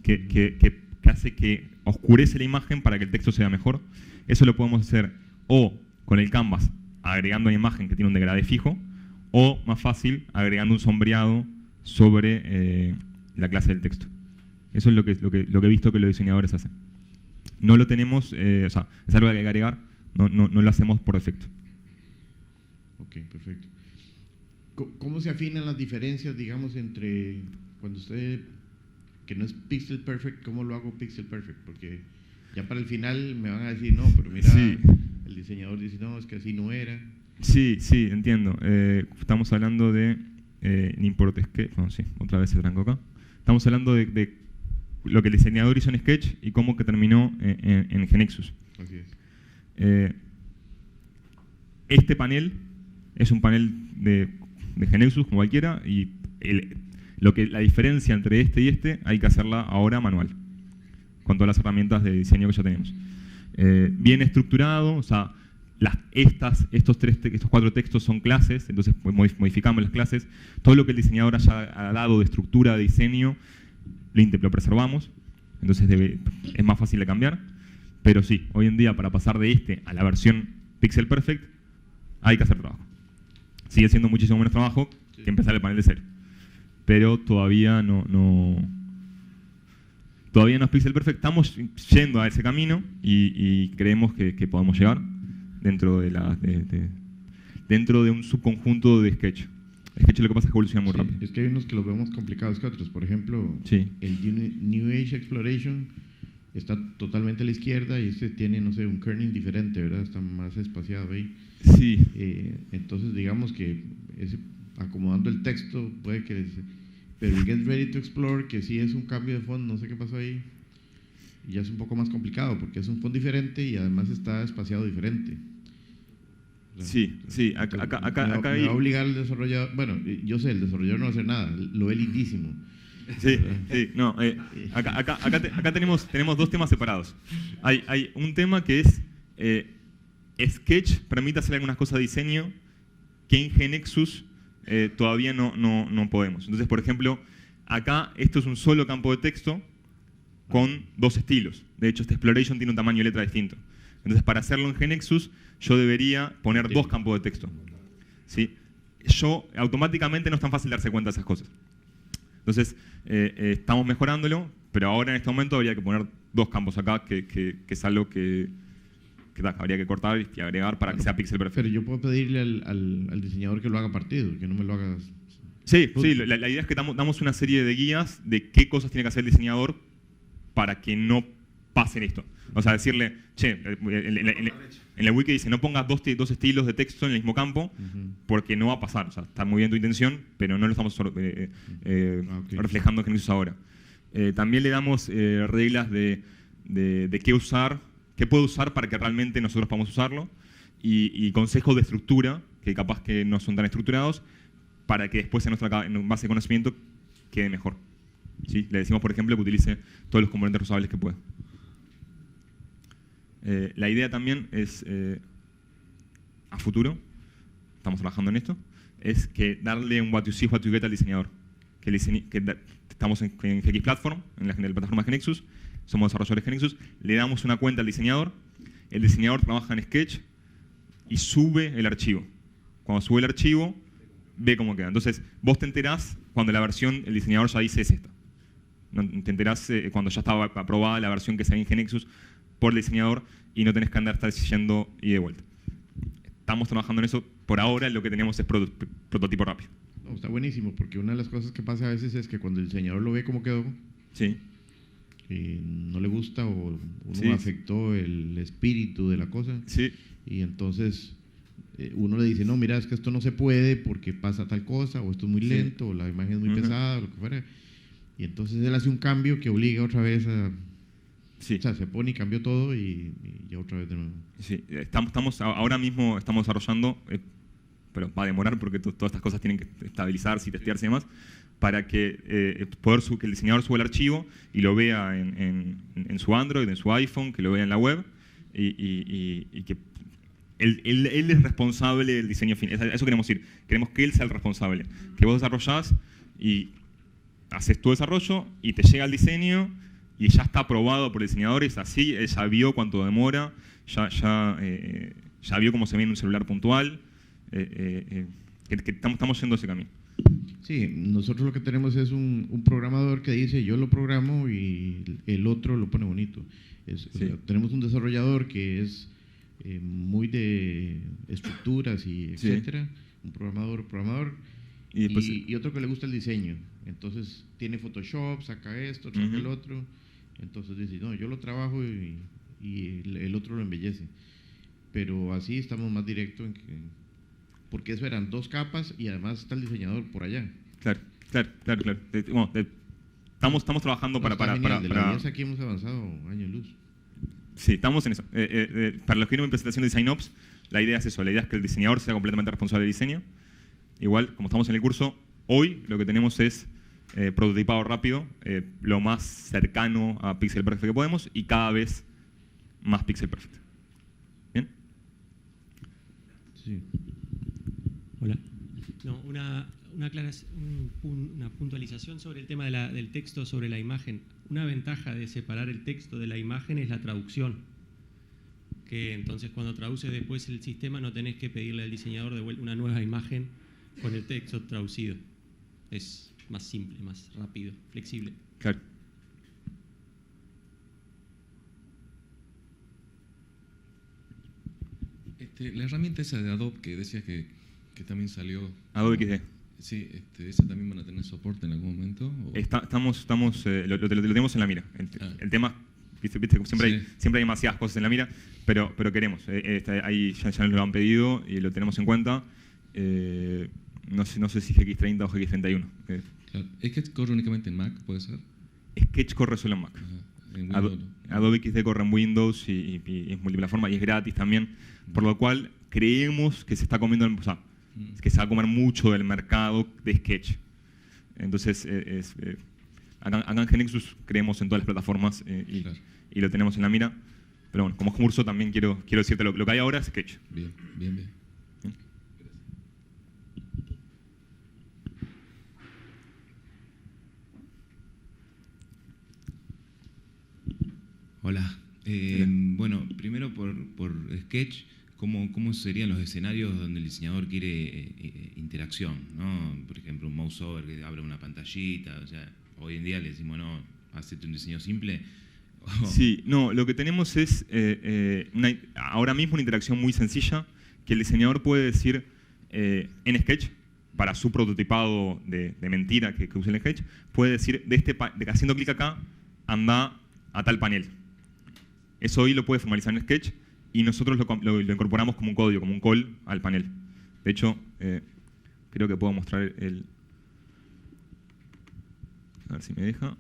que hace que oscurece la imagen para que el texto sea mejor. Eso lo podemos hacer o con el canvas agregando una imagen que tiene un degradé fijo, o más fácil agregando un sombreado sobre la clase del texto. Eso es lo que he visto que los diseñadores hacen. No lo tenemos, o sea, es algo que hay que agregar, no lo hacemos por defecto. Ok, perfecto. ¿Cómo se afinan las diferencias, digamos, entre cuando usted, que no es pixel perfect, cómo lo hago pixel perfect? Porque ya para el final me van a decir, no, pero mira, sí. El diseñador dice, no, es que así no era. Sí, entiendo. Estamos hablando de import sketch, bueno, sí, otra vez se trancó acá. Estamos hablando de lo que el diseñador hizo en Sketch y cómo que terminó en GeneXus. Así es. Este panel es un panel de GeneXus como cualquiera, y la diferencia entre este y este hay que hacerla ahora manual, con todas las herramientas de diseño que ya tenemos. Bien estructurado, o sea, estos 4 textos son clases, entonces modificamos las clases. Todo lo que el diseñador haya dado de estructura, de diseño, lo preservamos, entonces es más fácil de cambiar. Pero sí, hoy en día para pasar de este a la versión Pixel Perfect hay que hacer trabajo. Sigue siendo muchísimo menos trabajo que empezar el panel de cero, pero todavía no es Pixel Perfect. Estamos yendo a ese camino y creemos que podemos llegar dentro de un subconjunto de Sketch. Sketch lo que pasa es que evoluciona muy rápido. Es que hay unos que los vemos complicados que otros. Por ejemplo, sí. El New Age Exploration está totalmente a la izquierda y este tiene, no sé, un kerning diferente, ¿verdad? Está más espaciado ahí. Sí. Entonces, digamos que acomodando el texto puede que... Pero el Get Ready to Explore, que sí es un cambio de fondo, no sé qué pasó ahí, y ya es un poco más complicado porque es un fondo diferente y además está espaciado diferente. Sí. Acá me va a obligar al desarrollador, bueno, yo sé, el desarrollador no va a hacer nada, lo ve lindísimo. Sí, no, acá tenemos 2 temas separados. Hay un tema que es Sketch permite hacer algunas cosas de diseño que en GeneXus todavía no podemos. Entonces, por ejemplo, acá esto es un solo campo de texto con 2 estilos. De hecho, este Exploration tiene un tamaño de letra distinto. Entonces, para hacerlo en GeneXus, yo debería poner 2 campos de texto. ¿Sí? Automáticamente no es tan fácil darse cuenta de esas cosas. Entonces, estamos mejorándolo, pero ahora en este momento habría que poner 2 campos acá, que es algo que habría que cortar y agregar para que sea pixel perfecto. Pero yo puedo pedirle al diseñador que lo haga partido, que no me lo haga... Sí, la idea es que damos una serie de guías de qué cosas tiene que hacer el diseñador para que no pasen esto. O sea, decirle, che, en la wiki dice, no pongas dos estilos de texto en el mismo campo, porque no va a pasar. O sea, está muy bien tu intención, pero no lo estamos reflejando en Nexus ahora. También le damos reglas de qué usar, qué puede usar para que realmente nosotros podamos usarlo, y consejos de estructura, que capaz que no son tan estructurados, para que después en base de conocimiento quede mejor. ¿Sí? Le decimos, por ejemplo, que utilice todos los componentes reusables que pueda. La idea también es, a futuro, estamos trabajando en esto, es que darle un what you see, what you get al diseñador. Estamos en GX Platform, en la plataforma de Nexus, somos desarrolladores de Nexus, le damos una cuenta al diseñador, el diseñador trabaja en Sketch y sube el archivo. Cuando sube el archivo, ve cómo queda. Entonces, vos te enterás cuando la versión, el diseñador ya dice es esta. Te enterás cuando ya estaba aprobada la versión que se ve en GNexus por el diseñador y no tenés que andar yendo y de vuelta. Estamos trabajando en eso. Por ahora lo que tenemos es prototipo rápido. No, está buenísimo, porque una de las cosas que pasa a veces es que cuando el diseñador lo ve cómo quedó, sí, no le gusta o uno sí, afectó el espíritu de la cosa, sí, y entonces uno le dice, no, mira, es que esto no se puede porque pasa tal cosa, o esto es muy lento, o la imagen es muy pesada, o lo que fuera. Y entonces él hace un cambio que obliga otra vez a... Sí. O sea, se pone y cambió todo y ya otra vez de nuevo. Sí, ahora mismo estamos desarrollando, pero va a demorar porque todas estas cosas tienen que estabilizarse y testearse y demás, para que que el diseñador suba el archivo y lo vea en su Android, en su iPhone, que lo vea en la web y que él es responsable del diseño final. Eso queremos decir. Queremos que él sea el responsable. Que vos desarrollás y haces tu desarrollo y te llega el diseño y ya está aprobado por el diseñador, es así, él ya vio cuánto demora, ya vio cómo se ve en un celular puntual, que estamos yendo ese camino. Sí, nosotros lo que tenemos es un programador que dice yo lo programo y el otro lo pone bonito. O sea, tenemos un desarrollador que es muy de estructuras y etcétera, un programador y otro que le gusta el diseño. Entonces tiene Photoshop, saca esto, saca el otro. Entonces dice, no, yo lo trabajo y el otro lo embellece. Pero así estamos más directo porque eso eran dos capas y además está el diseñador por allá. Claro. Bueno, estamos trabajando para... De la IES aquí hemos avanzado años luz. Sí, estamos en eso. Para los que vieron mi presentación de DesignOps, la idea es eso, la idea es que el diseñador sea completamente responsable del diseño. Igual, como estamos en el curso, hoy lo que tenemos es prototipado rápido, lo más cercano a Pixel Perfect que podemos y cada vez más Pixel Perfect. ¿Bien? Sí. Hola. No, una puntualización sobre el tema del texto sobre la imagen. Una ventaja de separar el texto de la imagen es la traducción. Que entonces cuando traduces después el sistema no tenés que pedirle al diseñador de vuelta una nueva imagen con el texto traducido. Es más simple, más rápido, flexible. Claro. La herramienta esa de Adobe que decías que también salió. Adobe XD. Sí, ¿esa también van a tener soporte en algún momento? Lo tenemos en la mira. El tema, viste, siempre hay demasiadas cosas en la mira, pero queremos. Ahí ya nos lo han pedido y lo tenemos en cuenta. No sé si GX30 o GX31. Claro. ¿Sketch corre únicamente en Mac, puede ser? Sketch corre solo en Mac. Adobe XD corre en Windows y es multiplataforma y es gratis también, por lo cual creemos que se está comiendo, que se va a comer mucho del mercado de Sketch. Entonces, acá en GNexus creemos en todas las plataformas y lo tenemos en la mira. Pero bueno, como curso también quiero decirte lo que hay ahora es Sketch. Bien. Hola. Bueno, primero por Sketch, ¿cómo serían los escenarios donde el diseñador quiere interacción, ¿no? Por ejemplo, un mouse over que abre una pantallita. O sea, hoy en día le decimos, no, hacete un diseño simple. Sí, no, lo que tenemos es ahora mismo una interacción muy sencilla que el diseñador puede decir en Sketch, para su prototipado de mentira que use en Sketch, puede decir, haciendo clic acá, anda a tal panel. Eso hoy lo puede formalizar en Sketch y nosotros lo incorporamos como un código, como un call al panel. De hecho, creo que puedo mostrar el... A ver si me deja.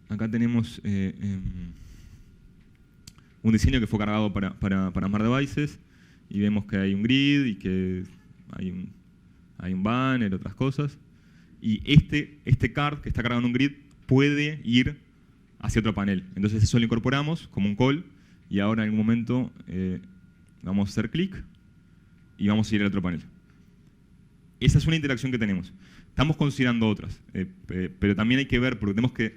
Acá tenemos un diseño que fue cargado para Smart Devices y vemos que hay un grid y que hay un banner, otras cosas. Y este card que está cargado en un grid puede ir hacia otro panel. Entonces eso lo incorporamos como un call y ahora en algún momento vamos a hacer clic y vamos a ir al otro panel. Esa es una interacción que tenemos. Estamos considerando otras, pero también hay que ver, porque tenemos que...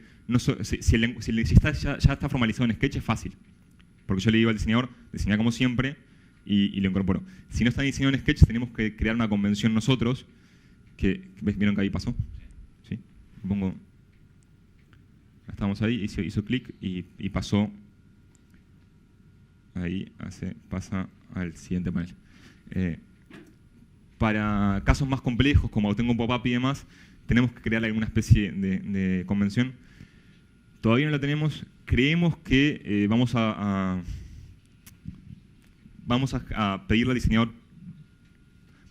si ya está formalizado en Sketch es fácil, porque yo le digo al diseñador, diseña como siempre y lo incorporo. Si no está diseñado en Sketch, tenemos que crear una convención nosotros, que ¿vieron que ahí pasó? ¿Sí? Pongo... Estamos ahí, hizo clic y pasó... Ahí pasa al siguiente panel. Para casos más complejos, como tengo un pop-up y demás, tenemos que crear alguna especie de convención. Todavía no la tenemos. Creemos que vamos a pedirle al diseñador,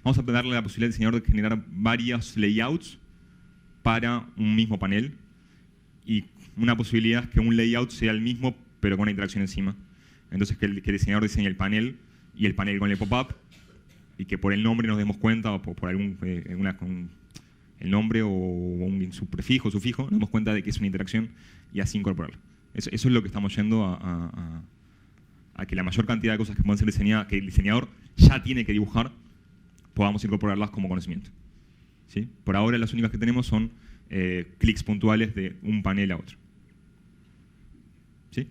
vamos a darle la posibilidad al diseñador de generar varios layouts para un mismo panel. Y una posibilidad es que un layout sea el mismo, pero con una interacción encima. Entonces que el diseñador diseñe el panel y el panel con el pop-up, y que por el nombre nos demos cuenta, o por algún con el nombre o un prefijo, sufijo, nos demos cuenta de que es una interacción y así incorporarlo. Eso es lo que estamos yendo a que la mayor cantidad de cosas que pueden ser diseñadas, que el diseñador ya tiene que dibujar, podamos incorporarlas como conocimiento. ¿Sí? Por ahora las únicas que tenemos son clics puntuales de un panel a otro. ¿Sí?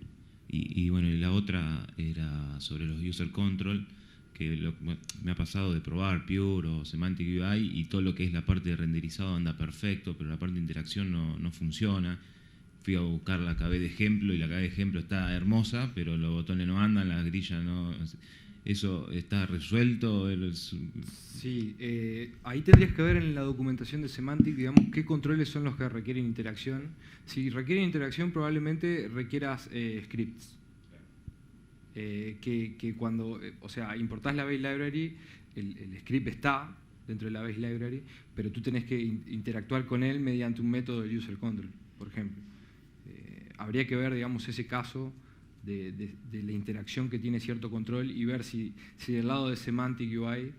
Y bueno, y la otra era sobre los user control, que me ha pasado de probar Pure o Semantic UI y todo lo que es la parte de renderizado anda perfecto, pero la parte de interacción no funciona. Fui a buscar la KB de ejemplo y la KB de ejemplo está hermosa, pero los botones no andan, las grillas no... ¿Eso está resuelto? Sí, ahí tendrías que ver en la documentación de Semantic, digamos, qué controles son los que requieren interacción. Si requieren interacción, probablemente requieras scripts. Que cuando, o sea, importás la base library, el script está dentro de la base library, pero tú tenés que interactuar con él mediante un método de user control, por ejemplo. Habría que ver, digamos, ese caso de la interacción que tiene cierto control y ver si del lado de Semantic UI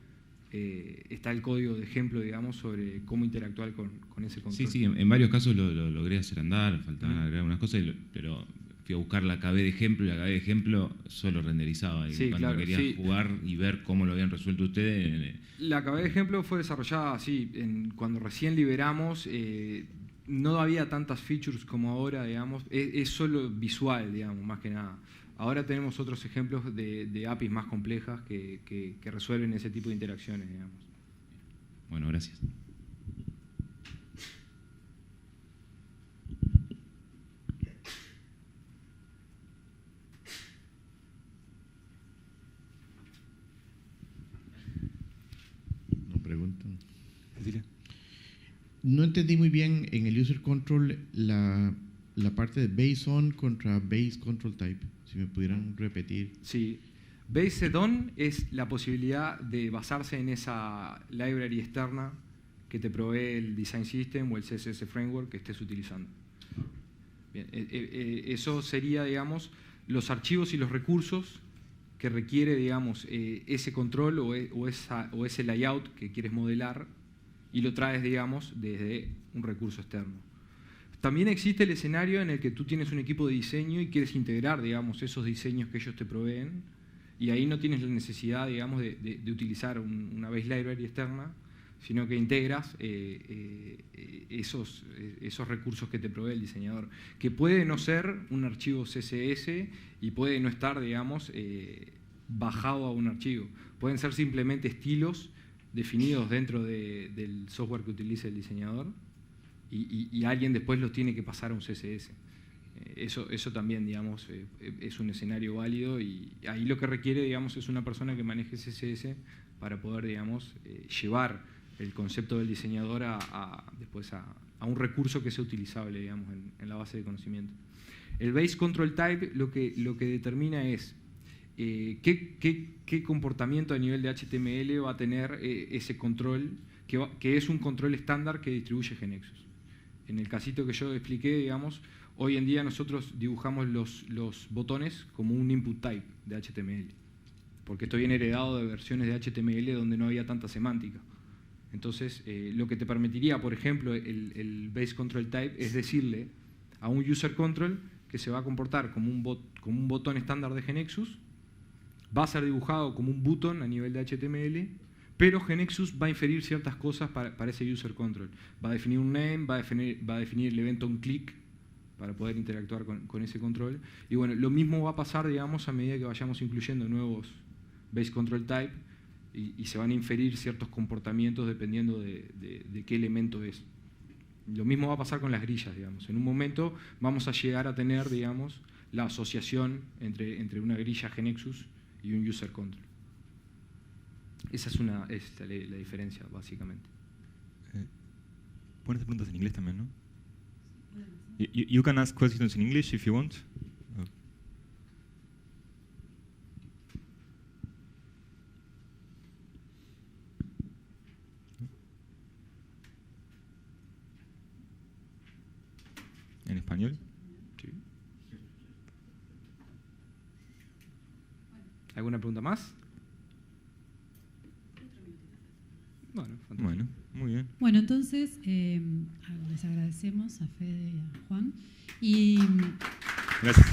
está el código de ejemplo, digamos, sobre cómo interactuar con ese control. Sí, en varios casos lo logré hacer andar, faltaban agregar unas cosas, pero fui a buscar la KB de ejemplo y la KB de ejemplo solo renderizaba. Y sí, cuando claro, quería jugar y ver cómo lo habían resuelto ustedes... La KB de ejemplo fue desarrollada así, cuando recién liberamos, no había tantas features como ahora, digamos, es solo visual, digamos, más que nada. Ahora tenemos otros ejemplos de APIs más complejas que resuelven ese tipo de interacciones, digamos. Bueno, gracias. No preguntan. Cecilia. No entendí muy bien en el user control la parte de base on contra base control type. Si me pudieran repetir. Sí. Based on es la posibilidad de basarse en esa library externa que te provee el Design System o el CSS Framework que estés utilizando. Bien, eso sería, digamos, los archivos y los recursos que requiere, digamos, ese control o ese layout que quieres modelar y lo traes, digamos, desde un recurso externo. También existe el escenario en el que tú tienes un equipo de diseño y quieres integrar, digamos, esos diseños que ellos te proveen y ahí no tienes la necesidad, digamos, de utilizar una base library externa, sino que integras esos recursos que te provee el diseñador, que puede no ser un archivo CSS y puede no estar, digamos, bajado a un archivo. Pueden ser simplemente estilos definidos dentro del software que utilice el diseñador y alguien después los tiene que pasar a un CSS. Eso también, digamos, es un escenario válido y ahí lo que requiere, digamos, es una persona que maneje CSS para poder, digamos, llevar el concepto del diseñador después a un recurso que sea utilizable, digamos, en la base de conocimiento. El Base Control Type lo que determina es qué comportamiento a nivel de HTML va a tener ese control, que es un control estándar que distribuye GNexus. En el casito que yo expliqué, digamos, hoy en día nosotros dibujamos los botones como un input type de HTML, porque esto viene heredado de versiones de HTML donde no había tanta semántica. Entonces, lo que te permitiría, por ejemplo, el Base Control Type es decirle a un User Control que se va a comportar como un botón estándar de GNexus, va a ser dibujado como un button a nivel de HTML, pero GNexus va a inferir ciertas cosas para ese User Control. Va a definir un name, va a definir el evento onClick para poder interactuar con ese control. Y bueno, lo mismo va a pasar, digamos, a medida que vayamos incluyendo nuevos Base Control Type y se van a inferir ciertos comportamientos dependiendo de qué elemento es. Lo mismo va a pasar con las grillas, digamos. En un momento vamos a llegar a tener, digamos, la asociación entre una grilla GNexus y un User Control. Esa es la diferencia, básicamente. Puedes hacer preguntas en inglés también, ¿no? You can ask questions in English if you want. ¿En español? Sí. ¿Alguna pregunta más? Bueno, fantástico. Bueno, muy bien. Bueno, entonces les agradecemos a Fede y a Juan. Y Gracias.